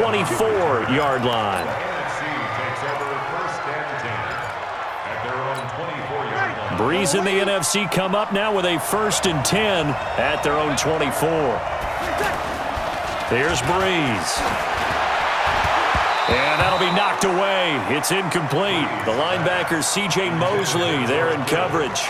24-yard line. Breeze and the NFC come up now with a 1st and 10 at their own 24. Here's Breeze. And that'll be knocked away. It's incomplete. The linebacker, C.J. Mosley, there in coverage.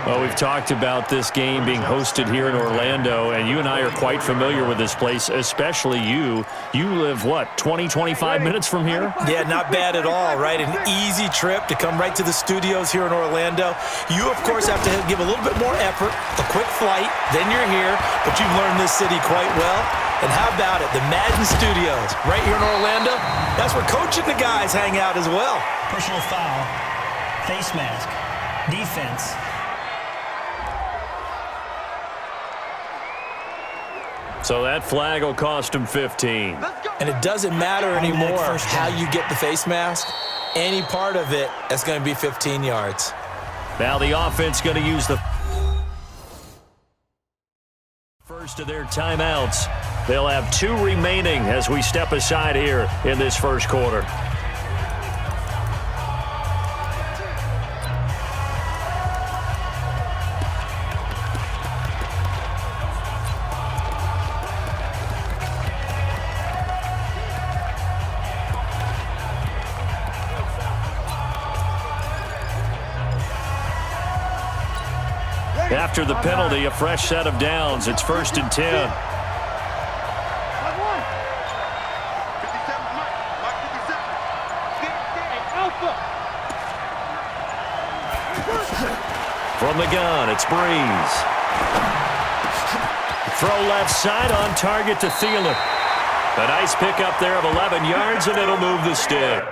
Well, we've talked about this game being hosted here in Orlando, and you and I are quite familiar with this place, especially you. You live, what, 20, 25 minutes from here? Yeah, not bad at all, right? An easy trip to come right to the studios here in Orlando. You, of course, have to give a little bit more effort, a quick flight, then you're here, but you've learned this city quite well. And how about it, the Madden Studios right here in Orlando? That's where Coach and the guys hang out as well. Personal foul, face mask, defense. So that flag will cost him 15. And it doesn't matter anymore how you get the face mask. Any part of it, that's going to be 15 yards. Now the offense going to use the first of their timeouts. They'll have 2 remaining as we step aside here in this first quarter. After the penalty, a fresh set of downs. It's 1st and 10. From the gun, it's Breeze. Throw left side on target to Thielen. A nice pickup there of 11 yards, and it'll move the stick.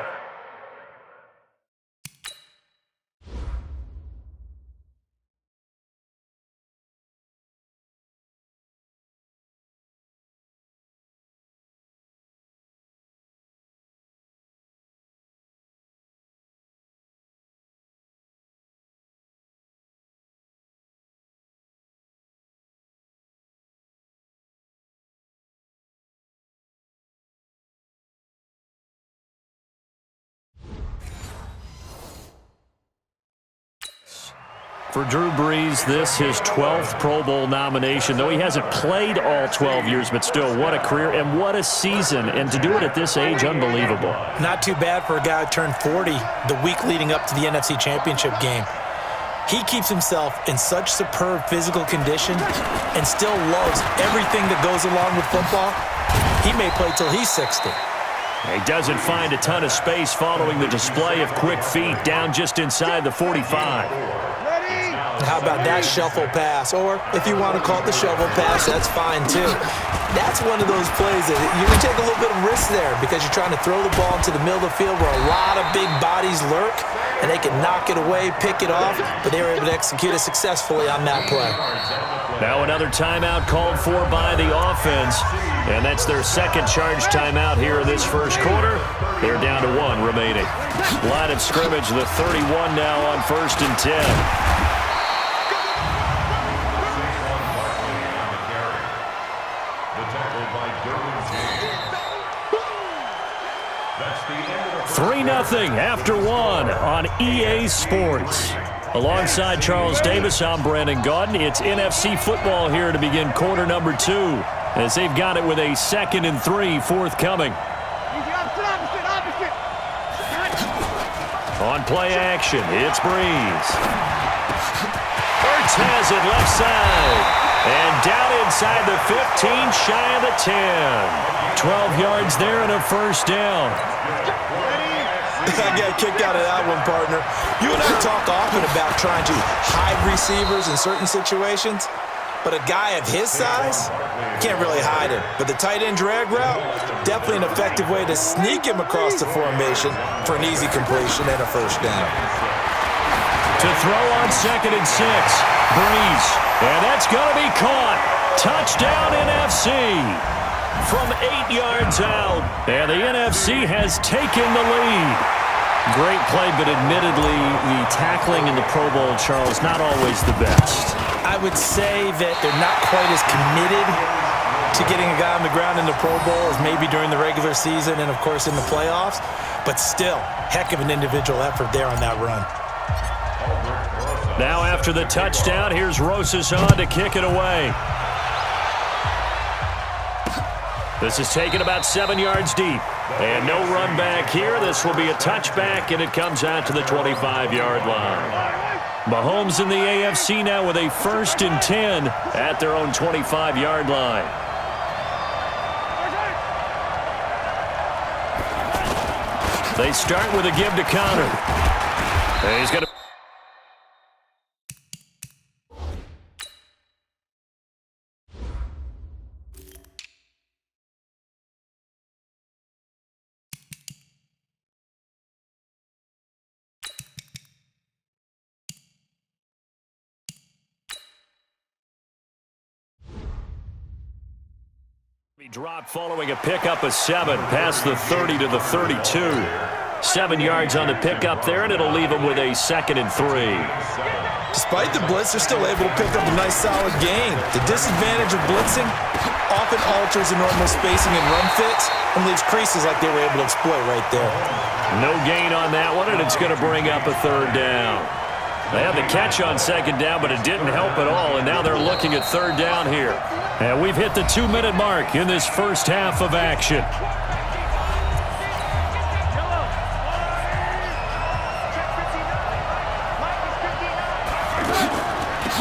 For Drew Brees, this his 12th Pro Bowl nomination, though he hasn't played all 12 years, but still, what a career and what a season. And to do it at this age, unbelievable. Not too bad for a guy who turned 40 the week leading up to the NFC Championship game. He keeps himself in such superb physical condition and still loves everything that goes along with football. He may play till he's 60. He doesn't find a ton of space following the display of quick feet down just inside the 45. How about that shuffle pass? Or if you want to call it the shovel pass, that's fine too. That's one of those plays that you can take a little bit of risk there because you're trying to throw the ball into the middle of the field where a lot of big bodies lurk, and they can knock it away, pick it off, but they were able to execute it successfully on that play. Now another timeout called for by the offense, and that's their second charge timeout here in this first quarter. They're down to 1 remaining. Line of scrimmage, the 31 now on 1st and 10. 3-0 after 1 on EA Sports. Alongside Charles Davis, I'm Brandon Gaudin. It's NFC football here to begin quarter number 2 as they've got it with a 2nd and 3 forthcoming. On play action, it's Breeze. Ertz has it left side. And down inside the 15, shy of the 10. 12 yards there and a first down. I got a kick out of that one, partner. You and I talk often about trying to hide receivers in certain situations, but a guy of his size can't really hide him. But the tight end drag route, definitely an effective way to sneak him across the formation for an easy completion and a first down. To throw on 2nd and 6, Breeze, and that's going to be caught. Touchdown NFC. From 8 yards out, and the NFC has taken the lead. Great play, but admittedly, the tackling in the Pro Bowl, Charles, not always the best. I would say that they're not quite as committed to getting a guy on the ground in the Pro Bowl as maybe during the regular season and, of course, in the playoffs. But still, heck of an individual effort there on that run. Now after the touchdown, here's Rosas on to kick it away. This is taken about 7 yards deep. And no run back here. This will be a touchback, and it comes out to the 25-yard line. Mahomes in the AFC now with a 1st and 10 at their own 25-yard line. They start with a give to Connor. And he's going to... dropped following a pickup of 7 past the 30 to the 32. 7 yards on the pickup there, and it'll leave them with a 2nd and 3. Despite the blitz, they're still able to pick up a nice solid gain. The disadvantage of blitzing often alters the normal spacing and run fits and leaves creases like they were able to exploit right there. No gain on that one, and it's going to bring up a 3rd down. They had the catch on 2nd down, but it didn't help at all, and now they're looking at 3rd down here. And we've hit the 2-minute mark in this first half of action.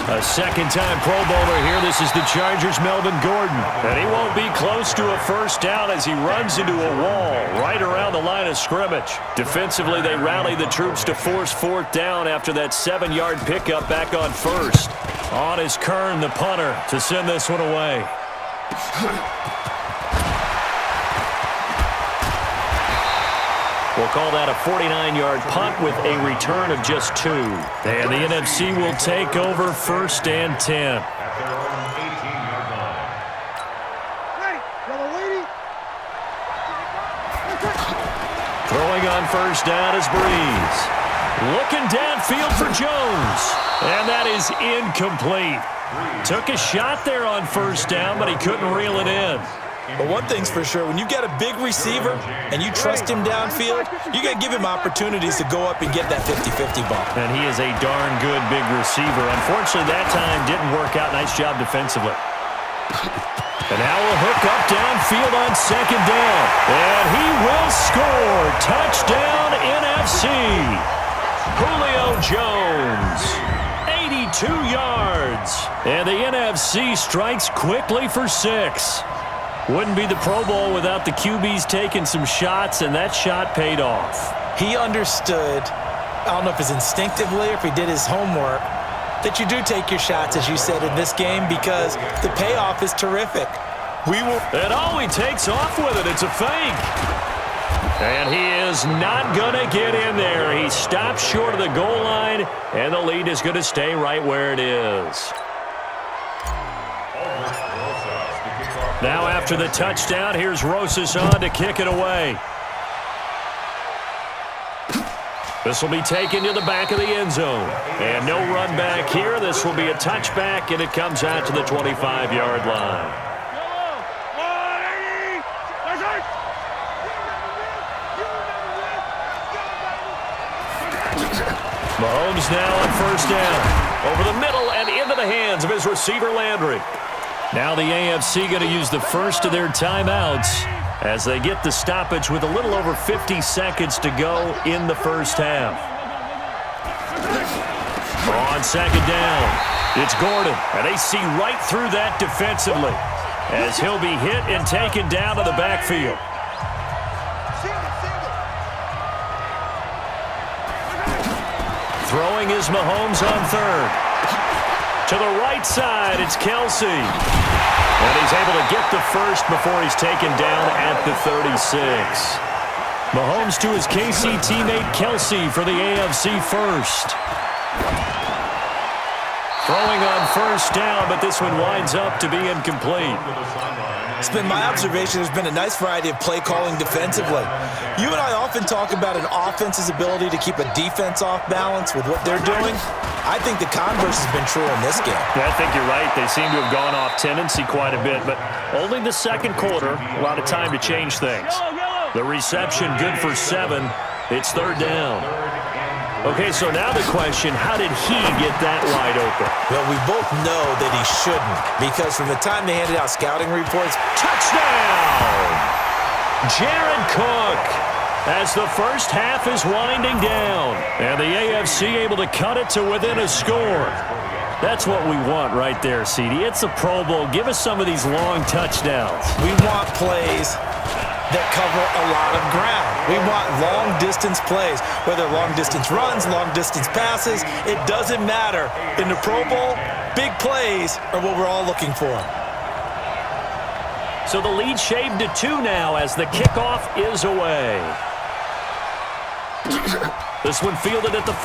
A second-time Pro Bowler here. This is the Chargers' Melvin Gordon. And he won't be close to a 1st down as he runs into a wall right around the line of scrimmage. Defensively, they rally the troops to force 4th down after that 7-yard pickup back on 1st. On is Kern, the punter, to send this one away. We'll call that a 49-yard punt with a return of just 2. And the NFC will take over 1st and 10. Throwing on 1st down is Breeze. Looking downfield for Jones. And that is incomplete. Took a shot there on 1st down, but he couldn't reel it in. But one thing's for sure, when you got a big receiver and you trust him downfield, you got to give him opportunities to go up and get that 50-50 ball. And he is a darn good big receiver. Unfortunately, that time didn't work out. Nice job defensively. And now we'll hook up downfield on 2nd down. And he will score. Touchdown, NFC. Julio Jones. 82 yards. And the NFC strikes quickly for 6. Wouldn't be the Pro Bowl without the QBs taking some shots, and that shot paid off. He understood, I don't know if it's instinctively or if he did his homework, that you do take your shots, as you said, in this game because the payoff is terrific. And all he takes off with it, it's a fake. And he is not going to get in there. He stops short of the goal line, and the lead is going to stay right where it is. Now after the touchdown, here's Rosas on to kick it away. This will be taken to the back of the end zone. And no run back here. This will be a touchback, and it comes out to the 25-yard line. Mahomes now on 1st down. Over the middle and into the hands of his receiver, Landry. Now the AFC going to use the first of their timeouts as they get the stoppage with a little over 50 seconds to go in the first half. On 2nd down, it's Gordon, and they see right through that defensively as he'll be hit and taken down to the backfield. Throwing is Mahomes on 3rd. To the right side, it's Kelsey. And he's able to get the first before he's taken down at the 36. Mahomes to his KC teammate Kelsey for the AFC first. Throwing on 1st down, but this one winds up to be incomplete. It's been my observation there's been a nice variety of play calling defensively. You and I often talk about an offense's ability to keep a defense off balance with what they're doing. I think the converse has been true in this game. Yeah, I think you're right. They seem to have gone off tendency quite a bit, but only the second quarter, a lot of time to change things. The reception good for 7. It's third down. Okay, so now the question, how did he get that wide open? Well, we both know that he shouldn't, because from the time they handed out scouting reports, touchdown! Jared Cook, as the first half is winding down, and the AFC able to cut it to within a score. That's what we want right there, CD. It's a Pro Bowl. Give us some of these long touchdowns. We want plays that cover a lot of ground. We want long-distance plays, whether long-distance runs, long-distance passes. It doesn't matter. In the Pro Bowl, big plays are what we're all looking for. So the lead shaved to 2 now as the kickoff is away. This one fielded at the 5.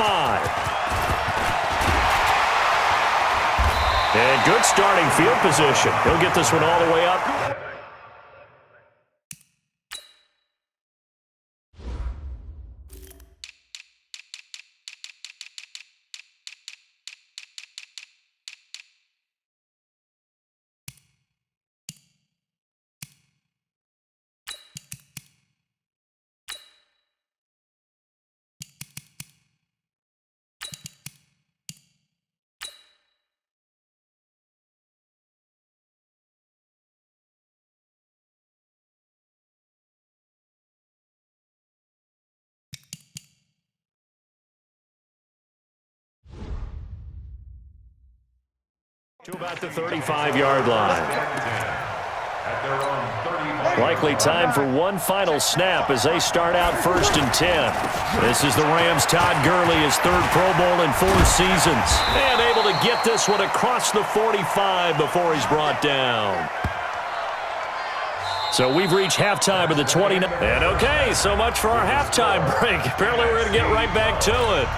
And good starting field position. He'll get this one all the way up. To about the 35-yard line. Likely time for one final snap as they start out 1st and 10. This is the Rams' Todd Gurley, his 3rd Pro Bowl in 4 seasons. And able to get this one across the 45 before he's brought down. So we've reached halftime of the 29. And okay, so much for our halftime break. Apparently we're going to get right back to it.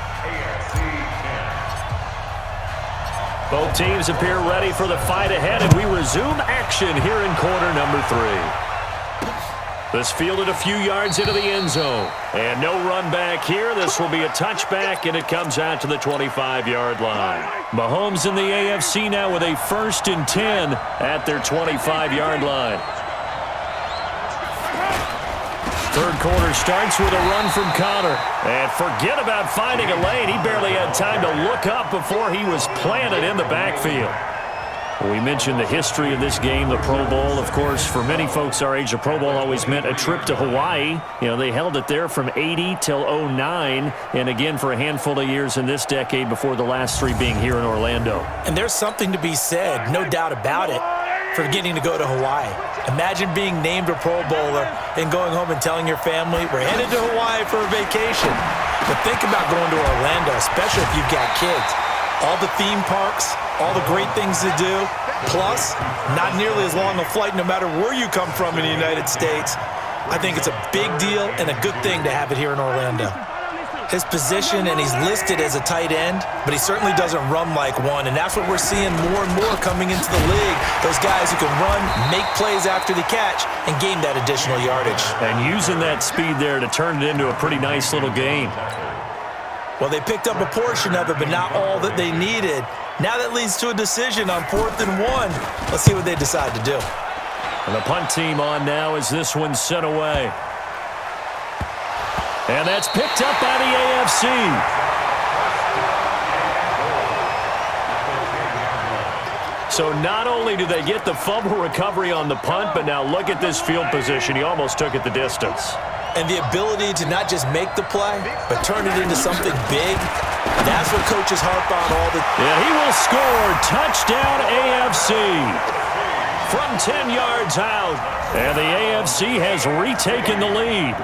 Both teams appear ready for the fight ahead, and we resume action here in quarter number 3. This fielded a few yards into the end zone. And no run back here. This will be a touchback, and it comes out to the 25-yard line. Mahomes in the AFC now with a 1st and 10 at their 25-yard line. Third quarter starts with a run from Connor. And forget about finding a lane. He barely had time to look up before he was planted in the backfield. We mentioned the history of this game, the Pro Bowl. Of course, for many folks our age, the Pro Bowl always meant a trip to Hawaii. You know, they held it there from 80 till 09, and again for a handful of years in this decade before the last 3 being here in Orlando. And there's something to be said, no doubt about it, for getting to go to Hawaii. Imagine being named a Pro Bowler and going home and telling your family, we're headed to Hawaii for a vacation. But think about going to Orlando, especially if you've got kids. All the theme parks, all the great things to do, plus not nearly as long a flight no matter where you come from in the United States. I think it's a big deal and a good thing to have it here in Orlando. His position, and he's listed as a tight end, but he certainly doesn't run like one, and that's what we're seeing more and more coming into the league. Those guys who can run, make plays after the catch, and gain that additional yardage. And using that speed there to turn it into a pretty nice little game. Well, they picked up a portion of it, but not all that they needed. Now that leads to a decision on 4th and 1. Let's see what they decide to do. And the punt team on now as this one's sent away. And that's picked up by the AFC. So not only do they get the fumble recovery on the punt, but now look at this field position. He almost took it the distance. And the ability to not just make the play, but turn it into something big, that's what coaches harp on all the time. Yeah, he will score. Touchdown AFC. From 10 yards out. And the AFC has retaken the lead.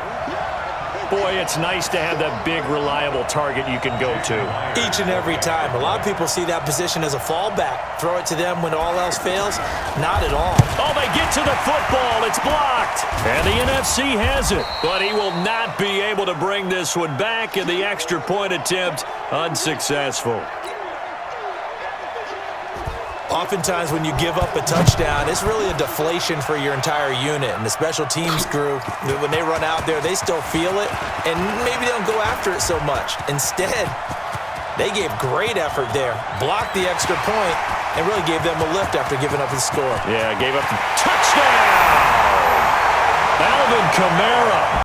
Boy, it's nice to have that big, reliable target you can go to. Each and every time. A lot of people see that position as a fallback. Throw it to them when all else fails. Not at all. Oh, they get to the football. It's blocked. And the NFC has it. But he will not be able to bring this one back, and the extra point attempt unsuccessful. Oftentimes when you give up a touchdown, it's really a deflation for your entire unit. And the special teams crew, when they run out there, they still feel it, and maybe they don't go after it so much. Instead, they gave great effort there, blocked the extra point, and really gave them a lift after giving up the score. Yeah, gave up the touchdown! Alvin Kamara.